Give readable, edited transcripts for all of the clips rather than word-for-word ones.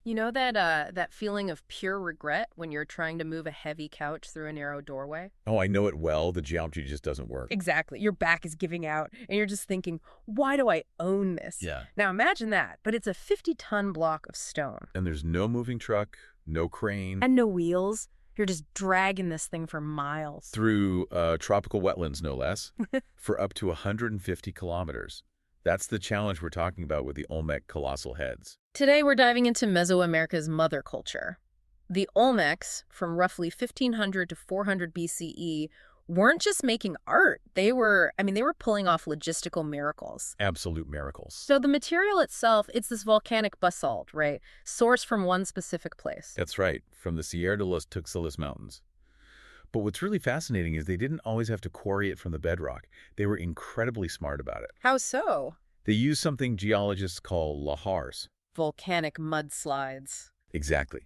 You know that feeling of pure regret when you're trying to move a heavy couch through a narrow doorway? Oh, I know it well. The geometry just doesn't work. Exactly. Your back is giving out, and you're just thinking, why do I own this? Yeah. Now imagine that, but it's a 50-ton block of stone. And there's no moving truck, no crane. And no wheels. You're just dragging this thing for miles. Through tropical wetlands, no less, for up to 150 kilometers. That's the challenge we're talking about with the Olmec colossal heads. Today we're diving into Mesoamerica's mother culture. The Olmecs, from roughly 1500 to 400 BCE, weren't just making art. They were pulling off logistical miracles. Absolute miracles. So the material itself, it's this volcanic basalt, right? Sourced from one specific place. That's right, from the Sierra de los Tuxtlas mountains. But what's really fascinating is they didn't always have to quarry it from the bedrock. They were incredibly smart about it. How so? They used something geologists call lahars. Volcanic mudslides. Exactly.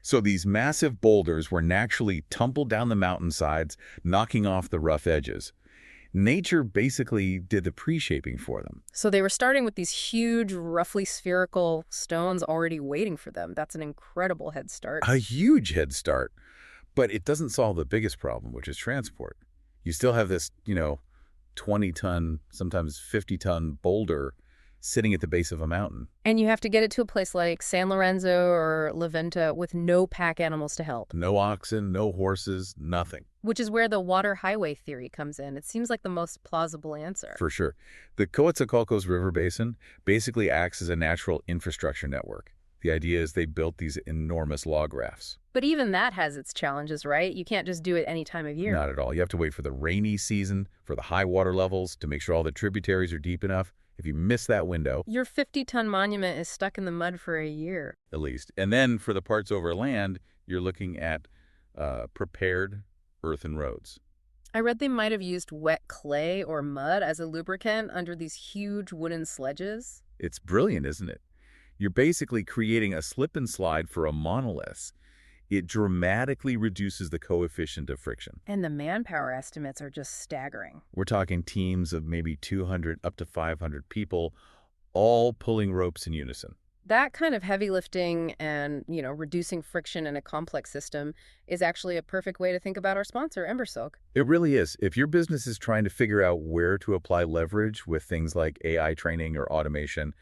So these massive boulders were naturally tumbled down the mountainsides, knocking off the rough edges. Nature basically did the pre-shaping for them. So they were starting with these huge, roughly spherical stones already waiting for them. That's an incredible head start. A huge head start. But it doesn't solve the biggest problem, which is transport. You still have this, 20-ton, sometimes 50-ton boulder sitting at the base of a mountain. And you have to get it to a place like San Lorenzo or Venta with no pack animals to help. No oxen, no horses, nothing. Which is where the water highway theory comes in. It seems like the most plausible answer. For sure. The Coatzacoalcos River Basin basically acts as a natural infrastructure network. The idea is they built these enormous log rafts. But even that has its challenges, right? You can't just do it any time of year. Not at all. You have to wait for the rainy season, for the high water levels, to make sure all the tributaries are deep enough. If you miss that window, your 50-ton monument is stuck in the mud for a year. At least. And then for the parts over land, you're looking at prepared earthen roads. I read they might have used wet clay or mud as a lubricant under these huge wooden sledges. It's brilliant, isn't it? You're basically creating a slip and slide for a monolith. It dramatically reduces the coefficient of friction. And the manpower estimates are just staggering. We're talking teams of maybe 200 up to 500 people, all pulling ropes in unison. That kind of heavy lifting and, reducing friction in a complex system is actually a perfect way to think about our sponsor, Embersilk. It really is. If your business is trying to figure out where to apply leverage with things like AI training or automation,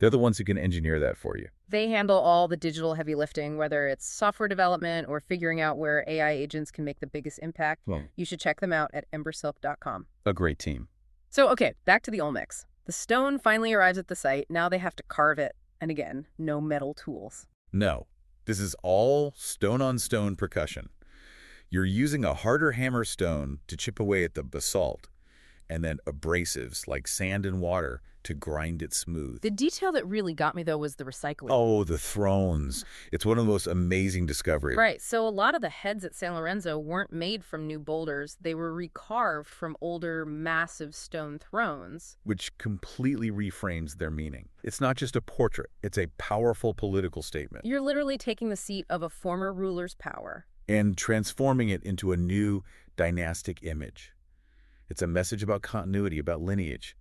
they're the ones who can engineer that for you. They handle all the digital heavy lifting, whether it's software development or figuring out where AI agents can make the biggest impact. Well, you should check them out at embersilk.com. A great team. So, okay, back to the Olmecs. The stone finally arrives at the site. Now they have to carve it. And again, no metal tools. No, this is all stone-on-stone percussion. You're using a harder hammer stone to chip away at the basalt, and then abrasives like sand and water to grind it smooth. The detail that really got me, though, was the recycling. Oh, the thrones. It's one of the most amazing discoveries. Right. So a lot of the heads at San Lorenzo weren't made from new boulders. They were recarved from older, massive stone thrones. Which completely reframes their meaning. It's not just a portrait. It's a powerful political statement. You're literally taking the seat of a former ruler's power and transforming it into a new dynastic image. It's a message about continuity, about lineage.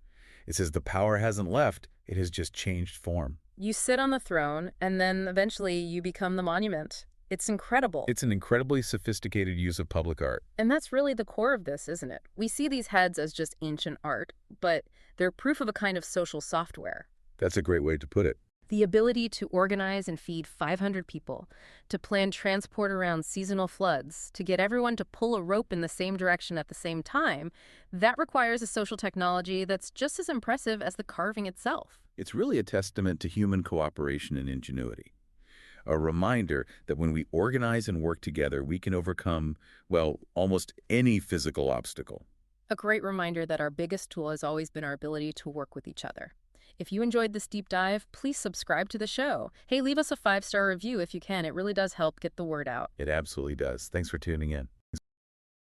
It says the power hasn't left, it has just changed form. You sit on the throne, and then eventually you become the monument. It's incredible. It's an incredibly sophisticated use of public art. And that's really the core of this, isn't it? We see these heads as just ancient art, but they're proof of a kind of social software. That's a great way to put it. The ability to organize and feed 500 people, to plan transport around seasonal floods, to get everyone to pull a rope in the same direction at the same time, that requires a social technology that's just as impressive as the carving itself. It's really a testament to human cooperation and ingenuity. A reminder that when we organize and work together, we can overcome, almost any physical obstacle. A great reminder that our biggest tool has always been our ability to work with each other. If you enjoyed this deep dive, please subscribe to the show. Hey, leave us a 5-star review if you can. It really does help get the word out. It absolutely does. Thanks for tuning in.